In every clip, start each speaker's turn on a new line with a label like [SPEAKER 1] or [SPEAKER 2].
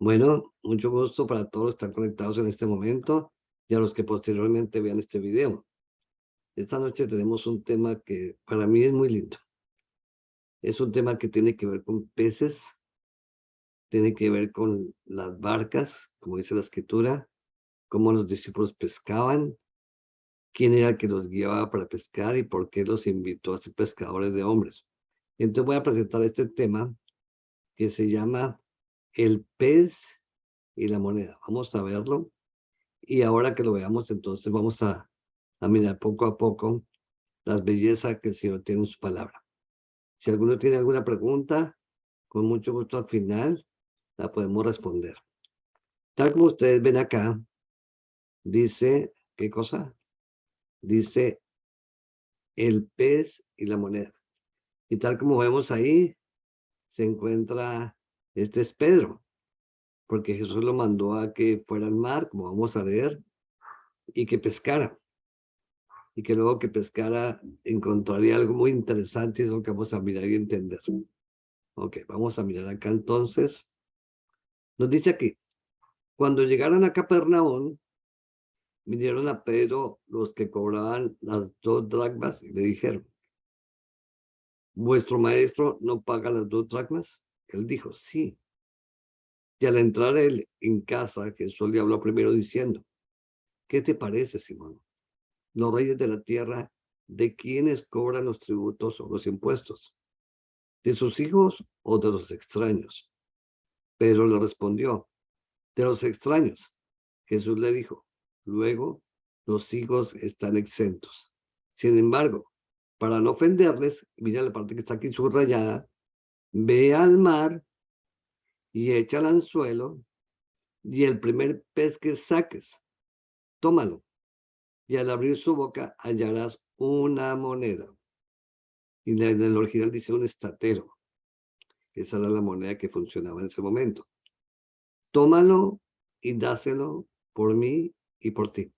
[SPEAKER 1] Bueno, mucho gusto para todos los que están conectados en este momento y a los que posteriormente vean este video. Esta noche tenemos un tema que para mí es muy lindo. Es un tema que tiene que ver con peces, tiene que ver con las barcas, como dice la escritura, cómo los discípulos pescaban, quién era el que los guiaba para pescar y por qué los invitó a ser pescadores de hombres. Entonces voy a presentar este tema que se llama el pez y la moneda. Vamos a verlo. Y ahora que lo veamos, entonces vamos a mirar poco a poco las bellezas que el Señor tiene en su palabra. Si alguno tiene alguna pregunta, con mucho gusto al final la podemos responder. Tal como ustedes ven acá, dice, ¿qué cosa? Dice el pez y la moneda. Y tal como vemos ahí, se encuentra, este es Pedro, porque Jesús lo mandó a que fuera al mar, como vamos a leer, y que pescara. Y que luego que pescara encontraría algo muy interesante y es lo que vamos a mirar y entender. Ok, vamos a mirar acá entonces. Nos dice aquí, cuando llegaron a Capernaum, vinieron a Pedro los que cobraban las 2 dracmas y le dijeron, ¿vuestro maestro no paga las 2 dracmas? Él dijo, sí. Y al entrar él en casa, Jesús le habló primero diciendo, ¿qué te parece, Simón? Los reyes de la tierra, ¿de quiénes cobran los tributos o los impuestos? ¿De sus hijos o de los extraños? Pedro le respondió, de los extraños. Jesús le dijo, luego los hijos están exentos. Sin embargo, para no ofenderles, mira la parte que está aquí subrayada, ve al mar y echa al anzuelo y el primer pez que saques, tómalo. Y al abrir su boca hallarás una moneda. Y en el original dice un estatero. Esa era la moneda que funcionaba en ese momento. Tómalo y dáselo por mí y por ti.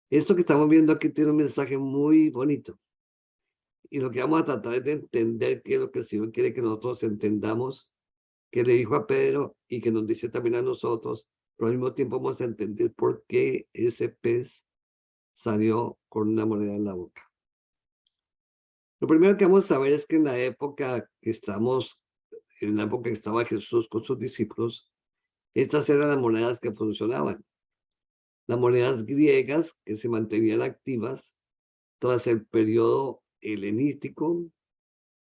[SPEAKER 1] Esto que estamos viendo aquí tiene un mensaje muy bonito. Y lo que vamos a tratar es de entender qué es lo que el Señor quiere que nosotros entendamos, que le dijo a Pedro y que nos dice también a nosotros, pero al mismo tiempo vamos a entender por qué ese pez salió con una moneda en la boca. Lo primero que vamos a ver es que en la época que estamos, en la época que estaba Jesús con sus discípulos, estas eran las monedas que funcionaban. Las monedas griegas que se mantenían activas tras el periodo helenístico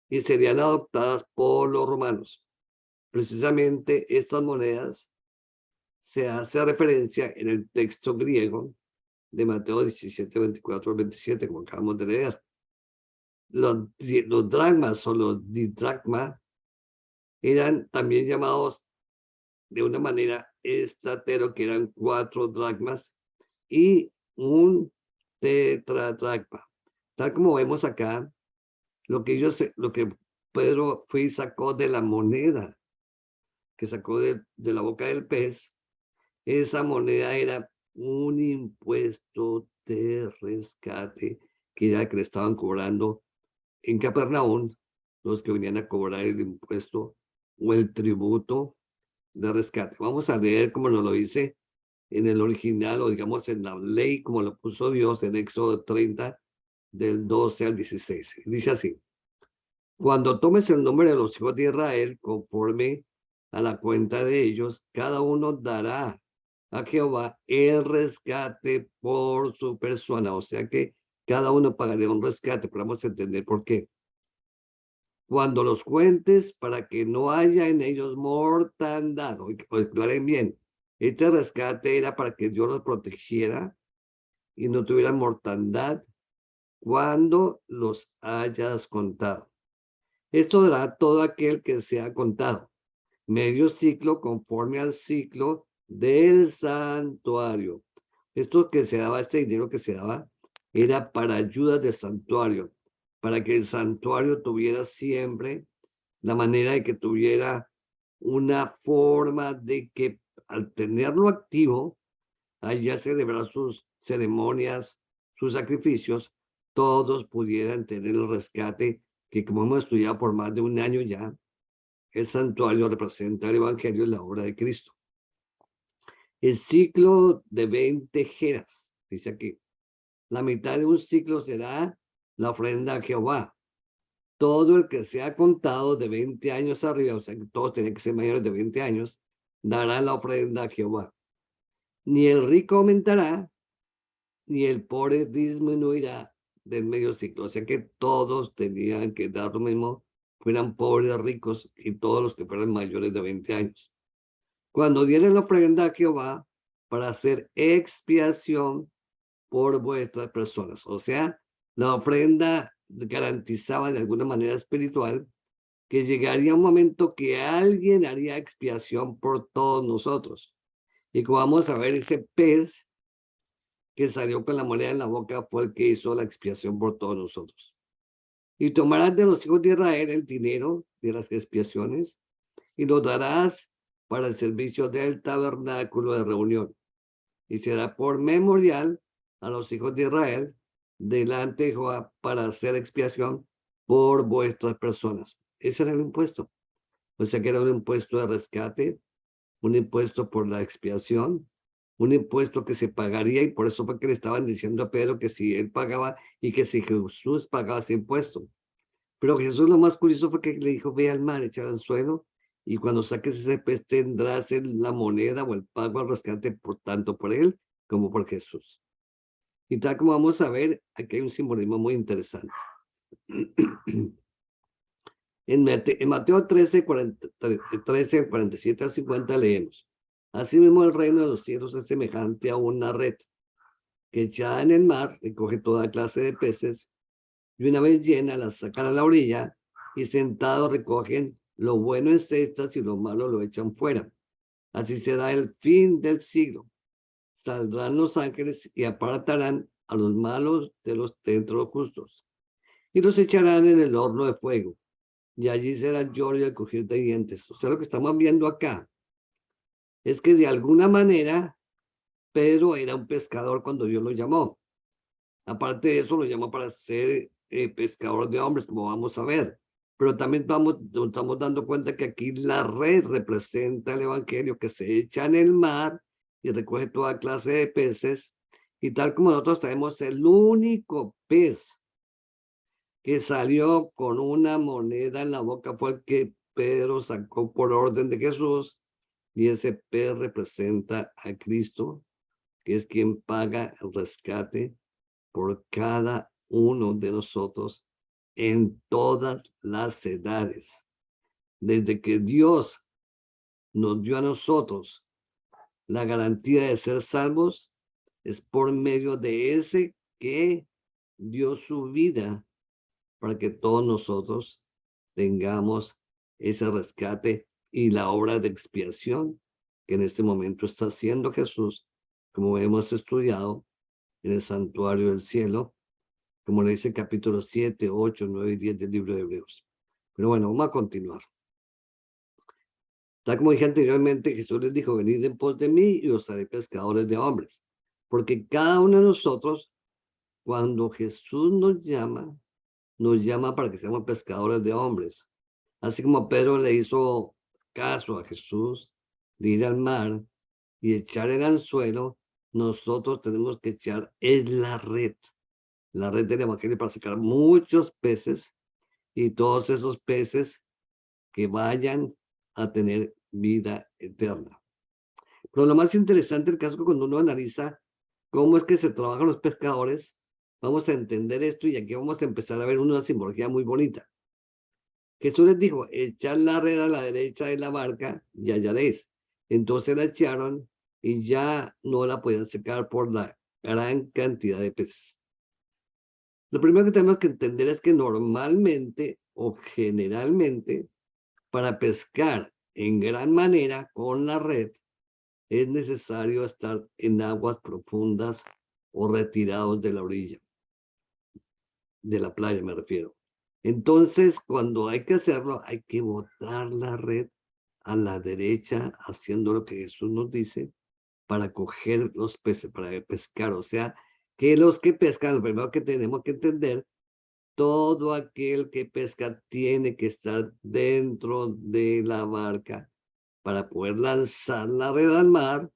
[SPEAKER 1] y serían adoptadas por los romanos. Precisamente estas monedas se hace referencia en el texto griego de Mateo 17, 24 al 27, como acabamos de leer. Los dracmas o los didracma eran también llamados de una manera estatero, que eran 4 dracmas y un tetradracma. Tal como vemos acá, lo que Pedro fue y sacó de la moneda que sacó de la boca del pez, esa moneda era un impuesto de rescate que era que le estaban cobrando en Capernaum los que venían a cobrar el impuesto o el tributo de rescate. Vamos a leer como nos lo dice en el original o digamos en la ley como lo puso Dios en Éxodo 30 del 12 al 16. Dice así, cuando tomes el nombre de los hijos de Israel conforme a la cuenta de ellos, cada uno dará a Jehová el rescate por su persona. O sea que cada uno pagaría un rescate, pero vamos a entender por qué. Cuando los cuentes, para que no haya en ellos mortandad, o aclaren bien, este rescate era para que Dios los protegiera y no tuvieran mortandad cuando los hayas contado. Esto dará todo aquel que sea contado, medio ciclo conforme al ciclo del santuario. Esto que se daba, este dinero que se daba, era para ayudas del santuario, para que el santuario tuviera siempre la manera de que tuviera una forma de que al tenerlo activo, allá celebrar sus ceremonias, sus sacrificios, todos pudieran tener el rescate que como hemos estudiado por más de un año ya, el santuario representa el Evangelio y la obra de Cristo. El ciclo de 20 jeras, dice aquí. La mitad de un ciclo será la ofrenda a Jehová. Todo el que sea contado de 20 años arriba, o sea que todos tienen que ser mayores de 20 años, dará la ofrenda a Jehová. Ni el rico aumentará, ni el pobre disminuirá del medio ciclo. O sea que todos tenían que dar lo mismo, fueran pobres, ricos, y todos los que fueran mayores de 20 años. Cuando dieron la ofrenda a Jehová para hacer expiación por vuestras personas. O sea, la ofrenda garantizaba de alguna manera espiritual que llegaría un momento que alguien haría expiación por todos nosotros. Y como vamos a ver, ese pez que salió con la moneda en la boca fue el que hizo la expiación por todos nosotros. Y tomarás de los hijos de Israel el dinero de las expiaciones y lo darás para el servicio del tabernáculo de reunión. Y será por memorial a los hijos de Israel delante de Jehová para hacer expiación por vuestras personas. Ese era el impuesto. O sea que era un impuesto de rescate, un impuesto por la expiación, un impuesto que se pagaría, y por eso fue que le estaban diciendo a Pedro que si él pagaba y que si Jesús pagaba ese impuesto. Pero Jesús lo más curioso fue que le dijo, ve al mar, echa al suelo, y cuando saques ese pez tendrás la moneda o el pago al rescate por tanto por él como por Jesús. Y tal como vamos a ver, aquí hay un simbolismo muy interesante. En Mateo 13, 47 a 50 leemos. Asimismo, el reino de los cielos es semejante a una red que echada en el mar recoge toda clase de peces y una vez llena la sacan a la orilla y sentados recogen lo bueno en cestas y lo malo lo echan fuera. Así será el fin del siglo. Saldrán los ángeles y apartarán a los malos de los justos y los echarán en el horno de fuego. Y allí será el lloro y el crujir de dientes. O sea, lo que estamos viendo acá es que de alguna manera Pedro era un pescador cuando Dios lo llamó. Aparte de eso, lo llamó para ser pescador de hombres, como vamos a ver. Pero también nos estamos dando cuenta que aquí la red representa el evangelio que se echa en el mar y recoge toda clase de peces. Y tal como nosotros tenemos el único pez que salió con una moneda en la boca fue el que Pedro sacó por orden de Jesús. Y ese pez representa a Cristo, que es quien paga el rescate por cada uno de nosotros en todas las edades. Desde que Dios nos dio a nosotros la garantía de ser salvos, es por medio de ese que dio su vida para que todos nosotros tengamos ese rescate y la obra de expiación que en este momento está haciendo Jesús, como hemos estudiado en el santuario del cielo, como le dice el capítulo 7, 8, 9 y 10 del libro de Hebreos. Pero bueno, vamos a continuar. Tal como dije anteriormente, Jesús les dijo, venid en pos de mí y os haré pescadores de hombres. Porque cada uno de nosotros, cuando Jesús nos llama para que seamos pescadores de hombres. Así como Pedro le hizo caso a Jesús de ir al mar y echar el anzuelo, nosotros tenemos que echar en la red del evangelio para sacar muchos peces y todos esos peces que vayan a tener vida eterna. Pero lo más interesante el caso que cuando uno analiza cómo es que se trabajan los pescadores, vamos a entender esto y aquí vamos a empezar a ver una simbología muy bonita. Jesús les dijo, echad la red a la derecha de la barca y hallaréis. Entonces la echaron y ya no la podían sacar por la gran cantidad de peces. Lo primero que tenemos que entender es que normalmente o generalmente para pescar en gran manera con la red es necesario estar en aguas profundas o retirados de la orilla, de la playa me refiero. Entonces, cuando hay que hacerlo, hay que botar la red a la derecha, haciendo lo que Jesús nos dice, para coger los peces, para pescar. O sea, que los que pescan, lo primero que tenemos que entender todo aquel que pesca tiene que estar dentro de la barca para poder lanzar la red al mar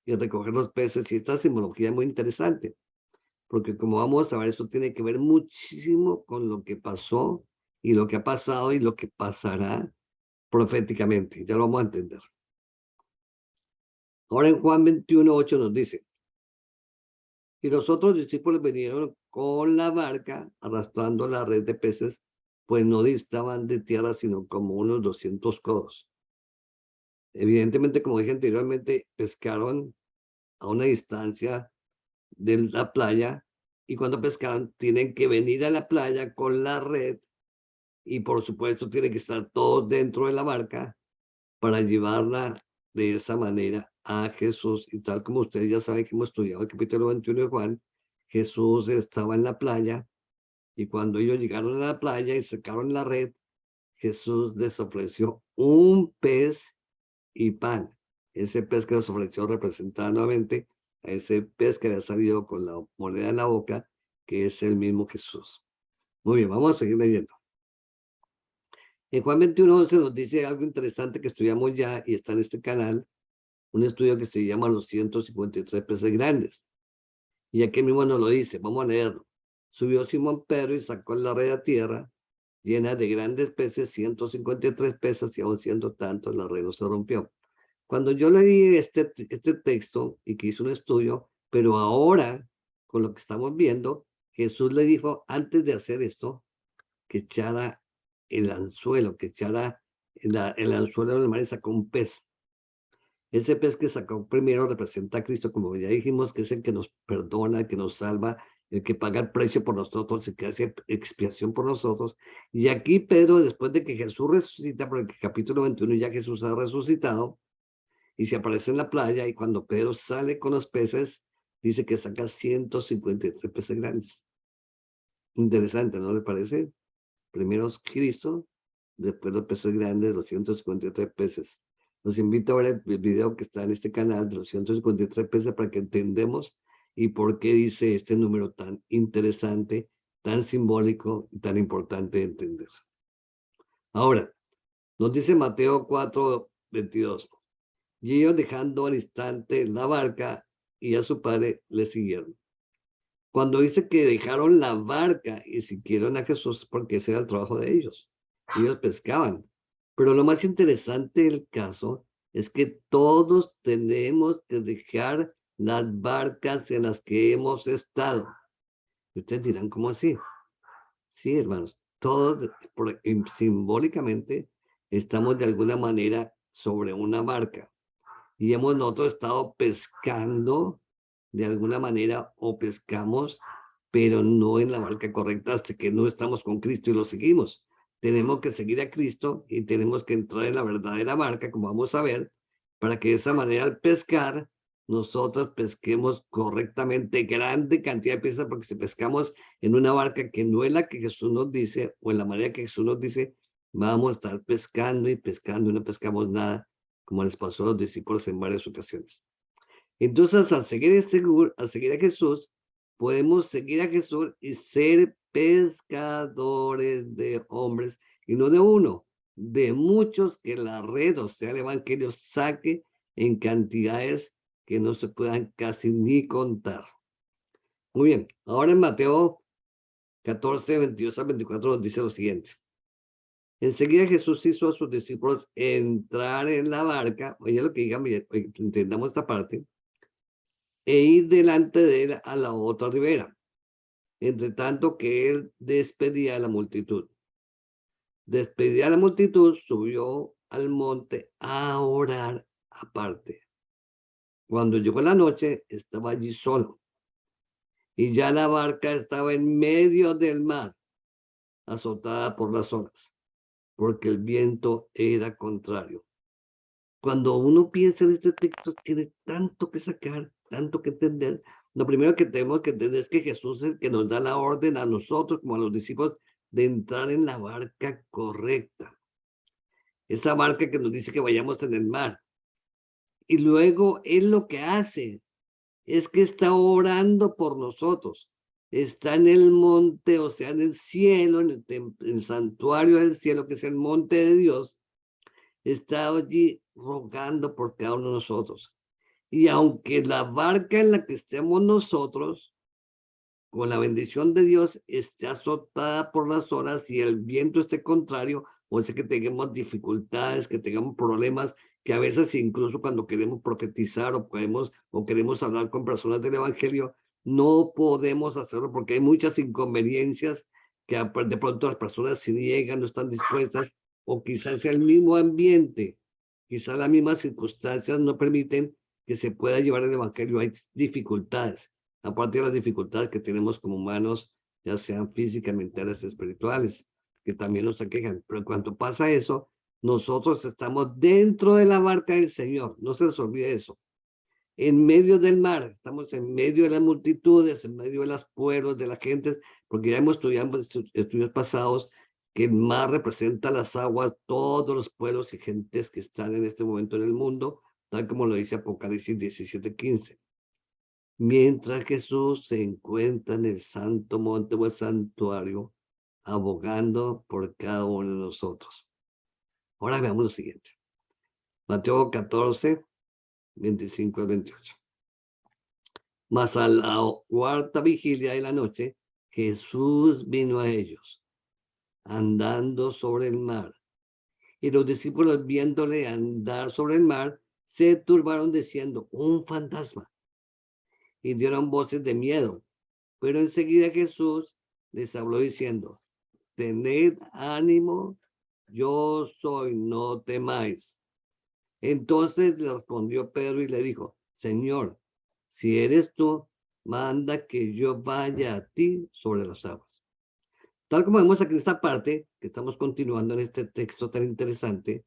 [SPEAKER 1] y recoger los peces. Y esta simbología es muy interesante, porque como vamos a ver, eso tiene que ver muchísimo con lo que pasó y lo que ha pasado y lo que pasará proféticamente. Ya lo vamos a entender. Ahora en Juan 21:8 nos dice, y los otros discípulos vinieron con la barca arrastrando la red de peces, pues no distaban de tierra, sino como unos 200 codos. Evidentemente, como dije anteriormente, pescaron a una distancia de la playa, y cuando pescaron tienen que venir a la playa con la red, y por supuesto tienen que estar todos dentro de la barca para llevarla de esa manera a Jesús. Y tal como ustedes ya saben que hemos estudiado el capítulo 21 de Juan, Jesús estaba en la playa, y cuando ellos llegaron a la playa y sacaron la red, Jesús les ofreció un pez y pan. Ese pez que les ofreció representaba nuevamente a ese pez que había salido con la moneda en la boca, que es el mismo Jesús. Muy bien, vamos a seguir leyendo. En Juan 21:11 nos dice algo interesante que estudiamos ya y está en este canal, un estudio que se llama Los 153 peces grandes. Y aquí mismo nos lo dice, vamos a leerlo. Subió Simón Pedro y sacó la red a tierra, llena de grandes peces, 153 peces, y aun siendo tantos, la red no se rompió. Cuando yo leí este texto y que hice un estudio, pero ahora, con lo que estamos viendo, Jesús le dijo, antes de hacer esto, que echara el anzuelo, que echara el anzuelo del mar y sacó un pez. Ese pez que sacó primero representa a Cristo, como ya dijimos, que es el que nos perdona, el que nos salva, el que paga el precio por nosotros, el que hace expiación por nosotros. Y aquí Pedro, después de que Jesús resucita, porque el capítulo 21 ya Jesús ha resucitado, y se aparece en la playa, y cuando Pedro sale con los peces, dice que saca 153 peces grandes. Interesante, ¿no le parece? Primero es Cristo, después los peces grandes, 253 peces. Los invito a ver el video que está en este canal de los 153 peces para que entendamos y por qué dice este número tan interesante, tan simbólico y tan importante de entender. Ahora, nos dice Mateo 4:22. Y ellos, dejando al instante la barca y a su padre, le siguieron. Cuando dice que dejaron la barca y siguieron a Jesús, porque ese era el trabajo de ellos. Ellos pescaban. Pero lo más interesante del caso es que todos tenemos que dejar las barcas en las que hemos estado. Y ustedes dirán, ¿cómo así? Sí, hermanos, todos simbólicamente estamos de alguna manera sobre una barca. Y hemos nosotros estado pescando de alguna manera, o pescamos, pero no en la barca correcta hasta que no estamos con Cristo y lo seguimos. Tenemos que seguir a Cristo y tenemos que entrar en la verdadera barca, como vamos a ver, para que de esa manera al pescar, nosotros pesquemos correctamente grande cantidad de peces, porque si pescamos en una barca que no es la que Jesús nos dice, o en la manera que Jesús nos dice, vamos a estar pescando y no pescamos nada, como les pasó a los discípulos en varias ocasiones. Entonces, al seguir a Jesús, podemos seguir a Jesús y ser pescadores de hombres, y no de uno, de muchos, que la red, o sea, el evangelio, saque en cantidades que no se puedan casi ni contar. Muy bien, ahora en Mateo 14:22-24 nos dice lo siguiente. Enseguida Jesús hizo a sus discípulos entrar en la barca, oye lo que digan, entendamos esta parte, e ir delante de él a la otra ribera, entre tanto que él despedía a la multitud. Despedía a la multitud, subió al monte a orar aparte. Cuando llegó la noche, estaba allí solo, y ya la barca estaba en medio del mar, azotada por las olas, porque el viento era contrario. Cuando uno piensa en este texto, tiene tanto que sacar, tanto que entender. Lo primero que tenemos que entender es que Jesús es el que nos da la orden a nosotros, como a los discípulos, de entrar en la barca correcta. Esa barca que nos dice que vayamos en el mar. Y luego Él lo que hace es que está orando por nosotros. está en el monte, o sea, en el cielo, en el santuario del cielo, que es el monte de Dios, está allí rogando por cada uno de nosotros. Y aunque la barca en la que estemos nosotros, con la bendición de Dios, esté azotada por las olas y el viento esté contrario, o sea que tengamos dificultades, que tengamos problemas, que a veces incluso cuando queremos profetizar o queremos hablar con personas del Evangelio, no podemos hacerlo porque hay muchas inconveniencias que de pronto las personas se niegan, no están dispuestas, o quizás sea el mismo ambiente, quizás las mismas circunstancias no permiten que se pueda llevar el Evangelio. Hay dificultades aparte de las dificultades que tenemos como humanos, ya sean físicas, mentales, espirituales, que también nos aquejan. Pero en cuanto pasa eso, nosotros estamos dentro de la barca del Señor, no se les olvide eso. En medio del mar, estamos en medio de las multitudes, en medio de los pueblos, de la gente, porque ya hemos estudiado estudios pasados que el mar representa las aguas, todos los pueblos y gentes que están en este momento en el mundo, tal como lo dice Apocalipsis 17:15. Mientras Jesús se encuentra en el santo monte o el santuario, abogando por cada uno de nosotros. Ahora veamos lo siguiente. Mateo 14, 25 al 28. Mas a la cuarta vigilia de la noche, Jesús vino a ellos, andando sobre el mar. Y los discípulos, viéndole andar sobre el mar, se turbaron diciendo, un fantasma. Y dieron voces de miedo. Pero enseguida Jesús les habló diciendo, tened ánimo, yo soy, no temáis. Entonces le respondió Pedro y le dijo, Señor, si eres tú, manda que yo vaya a ti sobre las aguas. Tal como vemos aquí en esta parte, que estamos continuando en este texto tan interesante,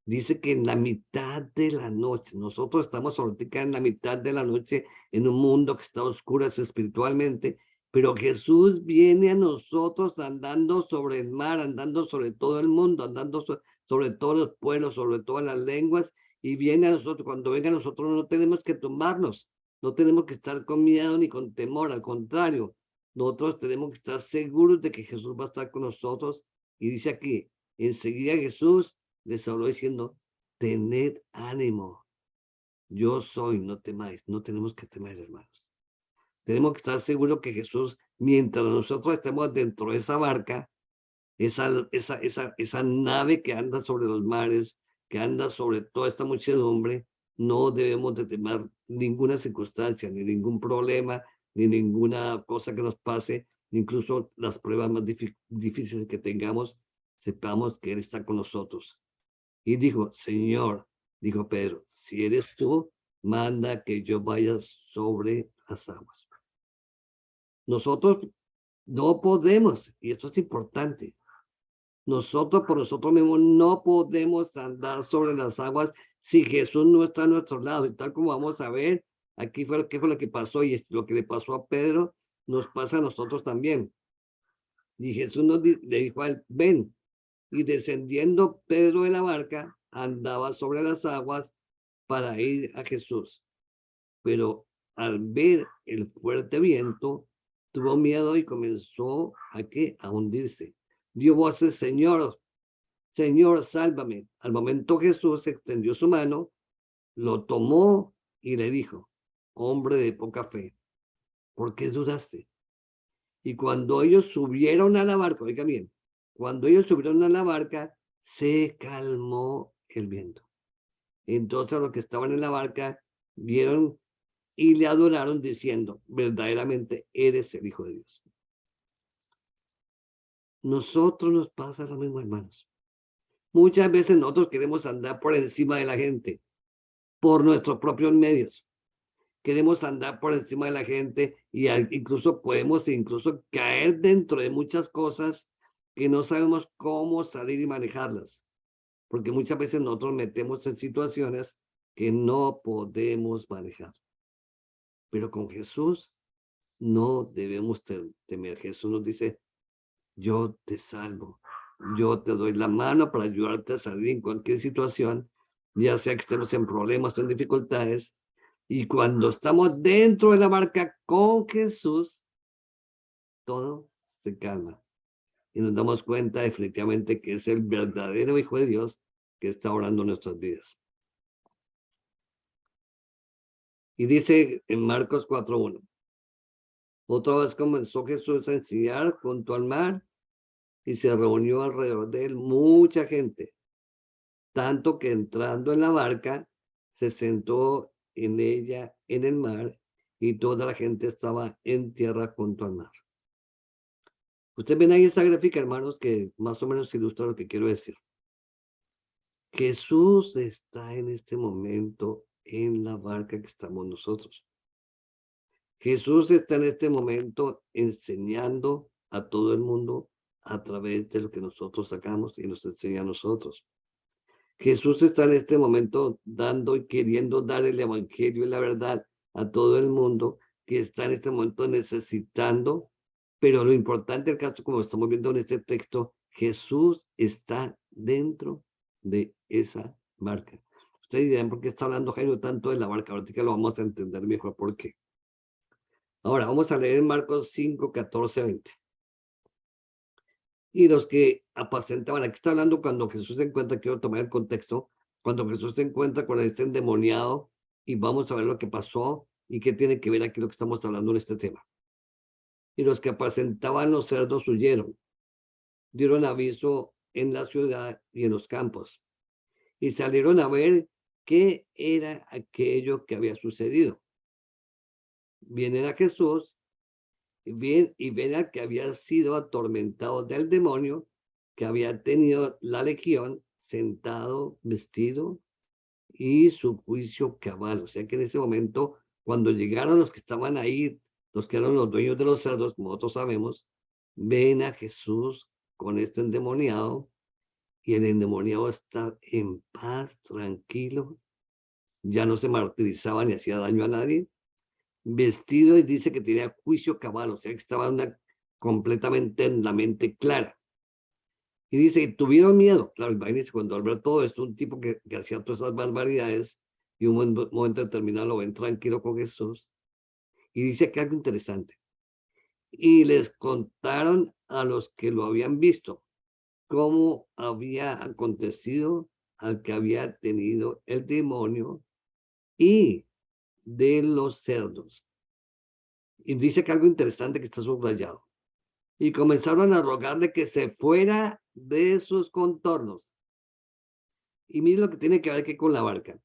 [SPEAKER 1] dice que en la mitad de la noche, nosotros estamos ahorita en la mitad de la noche en un mundo que está oscuro espiritualmente, pero Jesús viene a nosotros andando sobre el mar, andando sobre todo el mundo, andando sobre todos los pueblos, sobre todas las lenguas, y viene a nosotros. Cuando venga a nosotros no tenemos que tumbarnos, no tenemos que estar con miedo ni con temor, al contrario, nosotros tenemos que estar seguros de que Jesús va a estar con nosotros. Y dice aquí, enseguida Jesús les habló diciendo, tened ánimo, yo soy, no temáis, no tenemos que temer, hermanos. Tenemos que estar seguros que Jesús, mientras nosotros estemos dentro de esa barca, esa nave que anda sobre los mares, que anda sobre toda esta muchedumbre, no debemos de temer ninguna circunstancia, ni ningún problema, ni ninguna cosa que nos pase, incluso las pruebas más difíciles que tengamos, sepamos que Él está con nosotros. Y dijo, Señor, dijo Pedro, si eres tú, manda que yo vaya sobre las aguas. Nosotros no podemos, y esto es importante, nosotros por nosotros mismos no podemos andar sobre las aguas si Jesús no está a nuestro lado. Y tal como vamos a ver, aquí qué fue lo que pasó y lo que le pasó a Pedro, nos pasa a nosotros también. Y Jesús le dijo a él, ven. Y descendiendo Pedro de la barca, andaba sobre las aguas para ir a Jesús. Pero al ver el fuerte viento, tuvo miedo y comenzó a hundirse. Dio voces, Señor, Señor, sálvame. Al momento Jesús extendió su mano, lo tomó y le dijo, hombre de poca fe, ¿por qué dudaste? Y cuando ellos subieron a la barca, oiga bien, cuando ellos subieron a la barca, se calmó el viento. Entonces los que estaban en la barca vieron y le adoraron diciendo, verdaderamente eres el Hijo de Dios. Nosotros nos pasa lo mismo, hermanos. Muchas veces nosotros queremos andar por encima de la gente, por nuestros propios medios. Queremos andar por encima de la gente y incluso podemos caer dentro de muchas cosas que no sabemos cómo salir y manejarlas. Porque muchas veces nosotros metemos en situaciones que no podemos manejar. Pero con Jesús no debemos temer. Jesús nos dice, yo te salvo, yo te doy la mano para ayudarte a salir en cualquier situación, ya sea que estemos en problemas o en dificultades. Y cuando estamos dentro de la barca con Jesús, todo se calma. Y nos damos cuenta definitivamente que es el verdadero Hijo de Dios que está orando en nuestras vidas. Y dice en Marcos 4:1, otra vez comenzó Jesús a enseñar junto al mar y se reunió alrededor de él mucha gente, tanto que entrando en la barca se sentó en ella en el mar y toda la gente estaba en tierra junto al mar. Ustedes ven ahí esta gráfica, hermanos, que más o menos ilustra lo que quiero decir. Jesús está en este momento en la barca que estamos nosotros. Jesús está en este momento enseñando a todo el mundo a través de lo que nosotros sacamos y nos enseña a nosotros. Jesús está en este momento dando y queriendo dar el evangelio y la verdad a todo el mundo que está en este momento necesitando, pero lo importante del caso, como estamos viendo en este texto, Jesús está dentro de esa barca. Ustedes dirán, ¿por qué está hablando Jairo tanto de la barca? Ahorita que lo vamos a entender mejor por qué. Ahora vamos a leer en Marcos 5, 14, 20. Y los que apacentaban, aquí está hablando cuando Jesús se encuentra, quiero tomar el contexto, cuando Jesús se encuentra con este endemoniado, y vamos a ver lo que pasó y qué tiene que ver aquí lo que estamos hablando en este tema. Y los que apacentaban los cerdos huyeron, dieron aviso en la ciudad y en los campos, y salieron a ver qué era aquello que había sucedido. Vienen a Jesús y ven al que había sido atormentado del demonio, que había tenido la legión, sentado, vestido, y su juicio cabal. O sea que en ese momento, cuando llegaron los que estaban ahí, los que eran los dueños de los cerdos, como nosotros sabemos, ven a Jesús con este endemoniado, y el endemoniado está en paz, tranquilo, ya no se martirizaba ni hacía daño a nadie, vestido, y dice que tenía juicio cabal, o sea que estaba completamente en la mente clara. Y dice que tuvieron miedo. Claro, imagínense cuando al ver todo esto, un tipo que hacía todas esas barbaridades, y un momento determinado lo ven tranquilo con Jesús. Y dice que algo interesante. Y les contaron a los que lo habían visto cómo había acontecido al que había tenido el demonio y de los cerdos. Y dice que algo interesante que está subrayado. Y comenzaron a rogarle que se fuera de sus contornos. Y mire lo que tiene que ver aquí con la barca.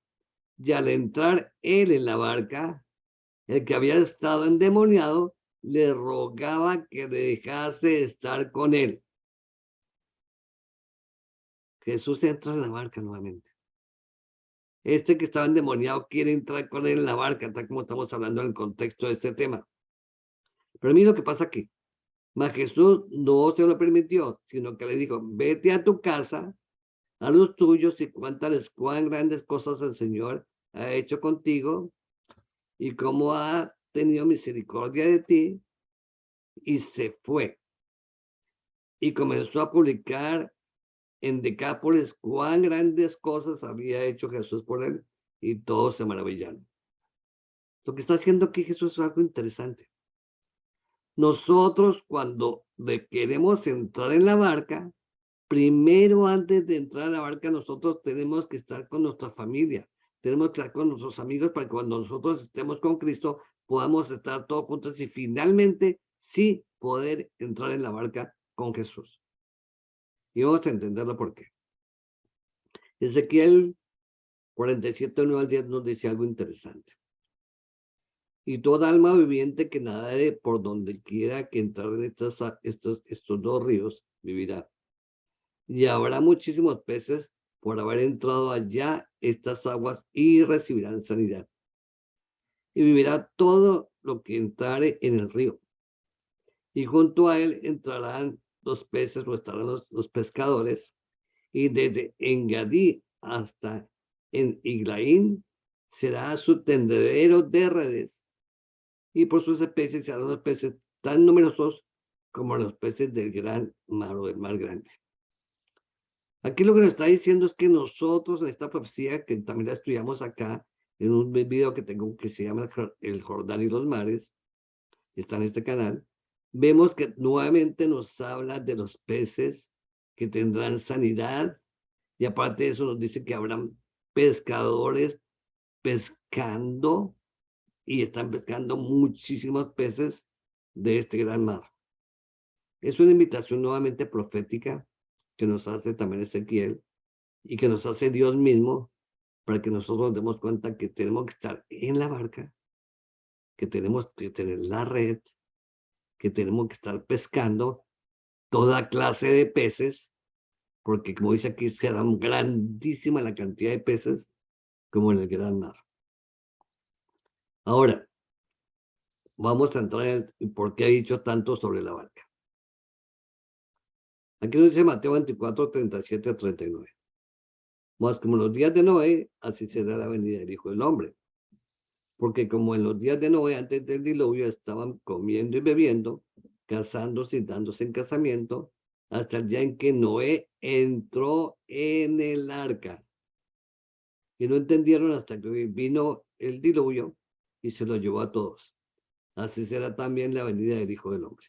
[SPEAKER 1] Y al entrar él en la barca, el que había estado endemoniado le rogaba que dejase estar con él. Jesús entra en la barca nuevamente. Este que estaba endemoniado quiere entrar con él en la barca, tal como estamos hablando en el contexto de este tema. Pero mire lo que pasa aquí. Mas Jesús no se lo permitió, sino que le dijo, vete a tu casa, a los tuyos, y cuéntales cuán grandes cosas el Señor ha hecho contigo y cómo ha tenido misericordia de ti. Y se fue y comenzó a publicar en Decápolis cuán grandes cosas había hecho Jesús por él, y todos se maravillaron. Lo que está haciendo aquí Jesús es algo interesante. Nosotros cuando queremos entrar en la barca, primero antes de entrar a la barca, nosotros tenemos que estar con nuestra familia, tenemos que estar con nuestros amigos para que cuando nosotros estemos con Cristo podamos estar todos juntos y finalmente sí poder entrar en la barca con Jesús. Y vamos a entenderlo por qué. Ezequiel 47, 9 al 10 nos dice algo interesante. Y toda alma viviente que nade por donde quiera que entrar en estos dos ríos vivirá. Y habrá muchísimos peces por haber entrado allá estas aguas y recibirán sanidad. Y vivirá todo lo que entrare en el río. Y junto a él entrarán los peces o estarán los pescadores. Y desde Engadí hasta en Iglaín será su tendedero de redes. Y por sus especies serán los peces tan numerosos como los peces del gran mar o del mar grande. Aquí lo que nos está diciendo es que nosotros en esta profecía, que también la estudiamos acá, en un video que tengo que se llama El Jordán y los mares, está en este canal, vemos que nuevamente nos habla de los peces que tendrán sanidad, y aparte de eso nos dice que habrán pescadores pescando, y están pescando muchísimos peces de este gran mar. Es una invitación nuevamente profética que nos hace también Ezequiel y que nos hace Dios mismo, para que nosotros nos demos cuenta que tenemos que estar en la barca, que tenemos que tener la red, que tenemos que estar pescando toda clase de peces, porque como dice aquí, será grandísima la cantidad de peces como en el gran mar. Ahora, vamos a entrar en por qué ha dicho tanto sobre la barca. Aquí nos dice Mateo 24, 37 a 39. Más como en los días de Noé, así será la venida del Hijo del Hombre. Porque como en los días de Noé, antes del diluvio, estaban comiendo y bebiendo, casándose y dándose en casamiento, hasta el día en que Noé entró en el arca. Y no entendieron hasta que vino el diluvio y se lo llevó a todos. Así será también la venida del Hijo del Hombre.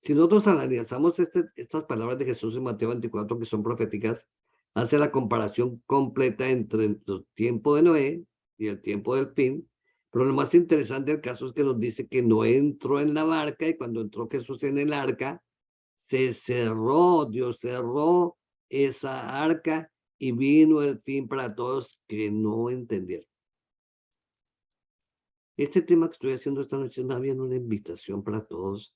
[SPEAKER 1] Si nosotros analizamos estas palabras de Jesús en Mateo 24, que son proféticas, hace la comparación completa entre el tiempo de Noé y el tiempo del fin. Pero lo más interesante del caso es que nos dice que Noé entró en la barca, y cuando entró Jesús en el arca, se cerró, Dios cerró esa arca y vino el fin para todos que no entendieron. Este tema que estoy haciendo esta noche es más bien una invitación para todos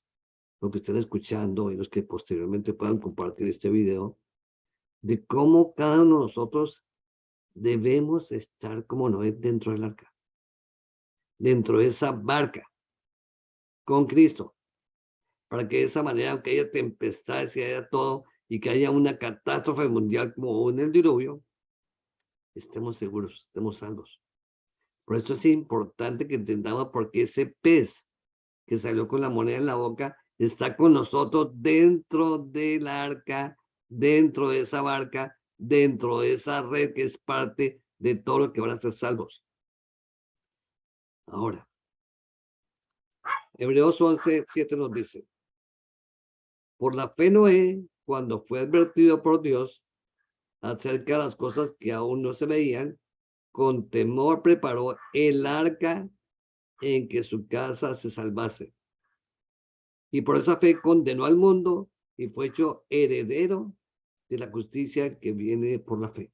[SPEAKER 1] los que estén escuchando y los que posteriormente puedan compartir este video, de cómo cada uno de nosotros debemos estar como Noé dentro del arca, dentro de esa barca, con Cristo, para que de esa manera, aunque haya tempestades y haya todo, y que haya una catástrofe mundial como en el diluvio, estemos seguros, estemos salvos. Por eso es importante que entendamos por qué ese pez que salió con la moneda en la boca está con nosotros dentro del arca, dentro de esa barca, dentro de esa red que es parte de todo lo que van a ser salvos. Ahora, Hebreos 11, 7 nos dice: por la fe Noé, cuando fue advertido por Dios acerca de las cosas que aún no se veían, con temor preparó el arca en que su casa se salvase. Y por esa fe condenó al mundo y fue hecho heredero de la justicia que viene por la fe.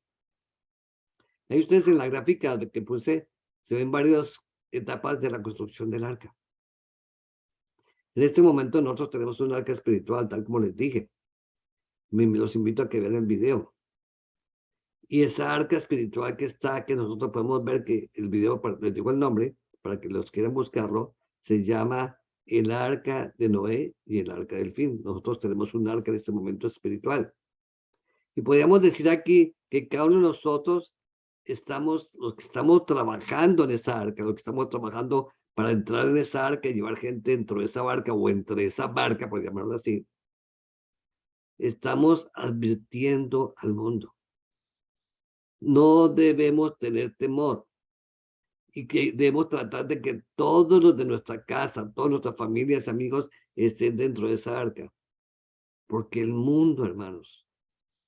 [SPEAKER 1] Ahí ustedes en la gráfica que puse, se ven varias etapas de la construcción del arca. En este momento nosotros tenemos un arca espiritual, tal como les dije. Los invito a que vean el video. Y esa arca espiritual que está, que nosotros podemos ver, que el video, les digo el nombre, para que los quieran buscarlo, se llama el arca de Noé y el arca del fin. Nosotros tenemos un arca en este momento espiritual. Y podríamos decir aquí que cada uno de nosotros estamos, los que estamos trabajando en esa arca, los que estamos trabajando para entrar en esa arca y llevar gente dentro de esa barca o entre esa barca, por llamarlo así, estamos advirtiendo al mundo. No debemos tener temor, y que debemos tratar de que todos los de nuestra casa, todas nuestras familias, amigos, estén dentro de esa arca. Porque el mundo, hermanos,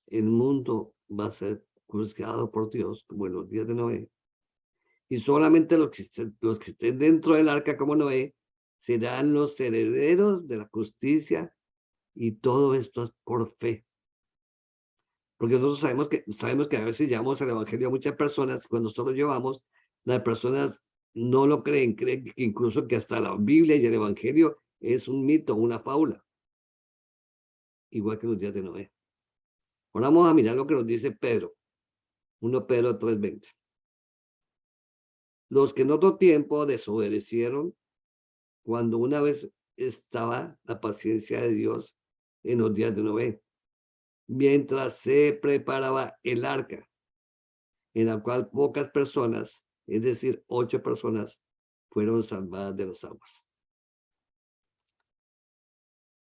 [SPEAKER 1] el mundo va a ser juzgado por Dios, como en los días de Noé. Y solamente los que estén dentro del arca como Noé serán los herederos de la justicia, y todo esto es por fe. Porque nosotros sabemos que a veces llevamos el evangelio a muchas personas, y cuando nosotros lo llevamos, las personas no lo creen que incluso que hasta la Biblia y el evangelio es un mito, una fábula. Igual que los días de Noé. Ahora vamos a mirar lo que nos dice Pedro. 1 Pedro 3:20. Los que en otro tiempo desobedecieron, cuando una vez estaba la paciencia de Dios en los días de Noé, mientras se preparaba el arca, en la cual pocas personas, es decir, 8 personas, fueron salvadas de las aguas.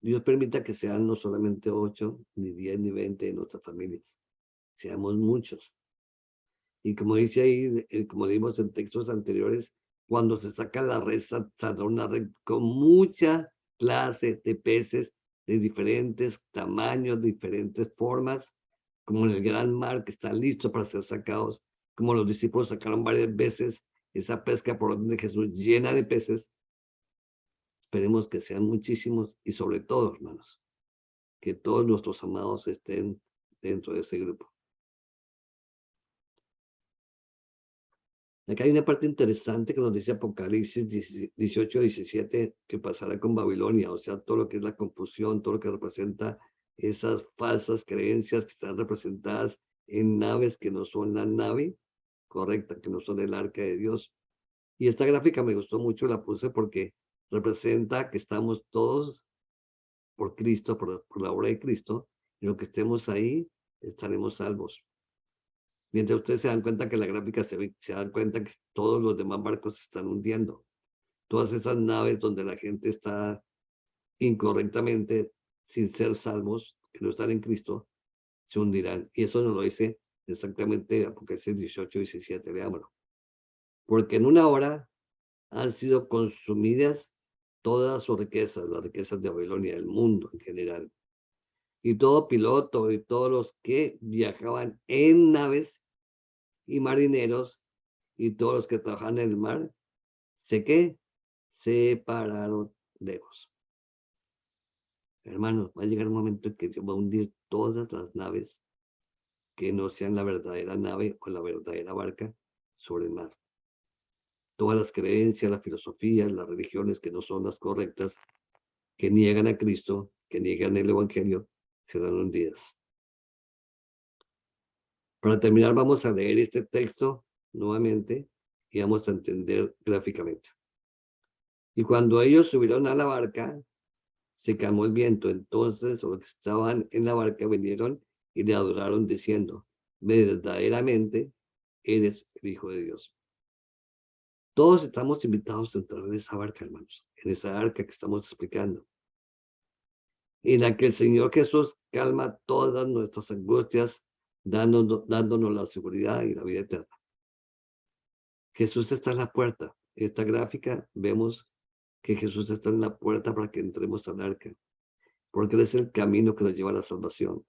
[SPEAKER 1] Dios permita que sean no solamente 8, ni 10, ni 20 en nuestras familias, seamos muchos. Y como dice ahí, como dimos en textos anteriores, cuando se saca la red, saldrá una red con mucha clase de peces de diferentes tamaños, diferentes formas, como en el gran mar que está listo para ser sacados, como los discípulos sacaron varias veces esa pesca por orden de Jesús llena de peces. Esperemos que sean muchísimos y sobre todo, hermanos, que todos nuestros amados estén dentro de ese grupo. Acá hay una parte interesante que nos dice Apocalipsis 18, 17, que pasará con Babilonia, o sea, todo lo que es la confusión, todo lo que representa esas falsas creencias que están representadas en naves que no son la nave correcta, que no son el arca de Dios. Y esta gráfica me gustó mucho, la puse porque representa que estamos todos por Cristo, por la obra de Cristo, y lo que estemos ahí, estaremos salvos. Mientras ustedes se dan cuenta que la gráfica se dan cuenta que todos los demás barcos se están hundiendo. Todas esas naves donde la gente está incorrectamente, sin ser salvos, que no están en Cristo, se hundirán. Y eso nos lo dice exactamente Apocalipsis 18, 17, leámoslo. Porque en una hora han sido consumidas todas sus riquezas, las riquezas de Babilonia, del mundo en general. Y todo piloto y todos los que viajaban en naves y marineros y todos los que trabajan en el mar, sé que se pararon lejos. Hermanos, va a llegar un momento en que Dios va a hundir todas las naves que no sean la verdadera nave o la verdadera barca sobre el mar. Todas las creencias, las filosofías, las religiones que no son las correctas, que niegan a Cristo, que niegan el Evangelio, serán hundidas. Para terminar, vamos a leer este texto nuevamente y vamos a entender gráficamente. Y cuando ellos subieron a la barca, se calmó el viento. Entonces los que estaban en la barca vinieron y le adoraron diciendo, verdaderamente eres el Hijo de Dios. Todos estamos invitados a entrar en esa barca, hermanos, en esa arca que estamos explicando, en la que el Señor Jesús calma todas nuestras angustias, dándonos la seguridad y la vida eterna. Jesús está en la puerta. En esta gráfica vemos que Jesús está en la puerta para que entremos al arca, porque Él es el camino que nos lleva a la salvación.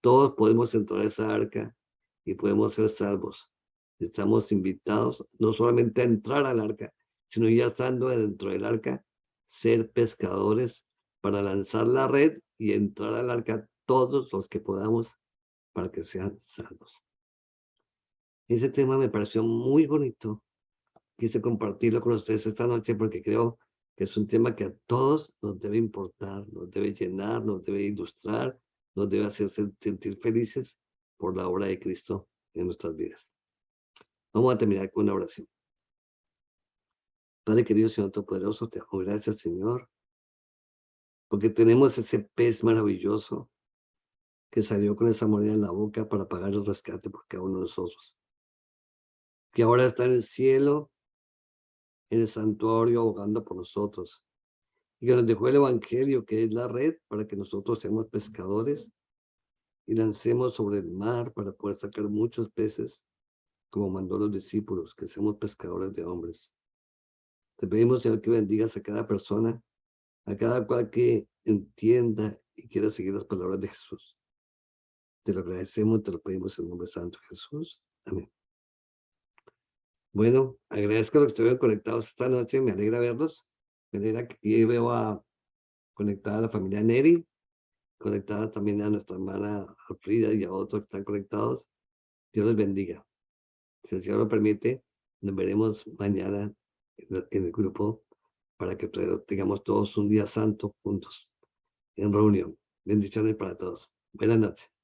[SPEAKER 1] Todos podemos entrar a esa arca y podemos ser salvos. Estamos invitados no solamente a entrar al arca, sino ya estando dentro del arca, ser pescadores para lanzar la red y entrar al arca todos los que podamos para que sean salvos. Ese tema me pareció muy bonito. Quise compartirlo con ustedes esta noche porque creo que es un tema que a todos nos debe importar, nos debe llenar, nos debe ilustrar, nos debe hacer sentir felices por la obra de Cristo en nuestras vidas. Vamos a terminar con una oración. Padre querido, Señor Todopoderoso, te damos gracias, Señor, porque tenemos ese pez maravilloso que salió con esa moneda en la boca para pagar el rescate por cada uno de nosotros, que ahora está en el cielo, en el santuario, abogando por nosotros, y que nos dejó el Evangelio, que es la red, para que nosotros seamos pescadores y lancemos sobre el mar para poder sacar muchos peces, como mandó los discípulos, que seamos pescadores de hombres. Te pedimos, Señor, que bendigas a cada persona, a cada cual que entienda y quiera seguir las palabras de Jesús. Te lo agradecemos, te lo pedimos en el nombre santo de Jesús. Amén. Bueno, agradezco a los que estuvieron conectados esta noche, me alegra verlos. Me alegra que aquí veo conectada a la familia Neri, conectada también a nuestra hermana Frida y a otros que están conectados. Dios les bendiga. Si el Señor lo permite, nos veremos mañana en el grupo para que tengamos todos un día santo juntos en reunión. Bendiciones para todos. Buenas noches.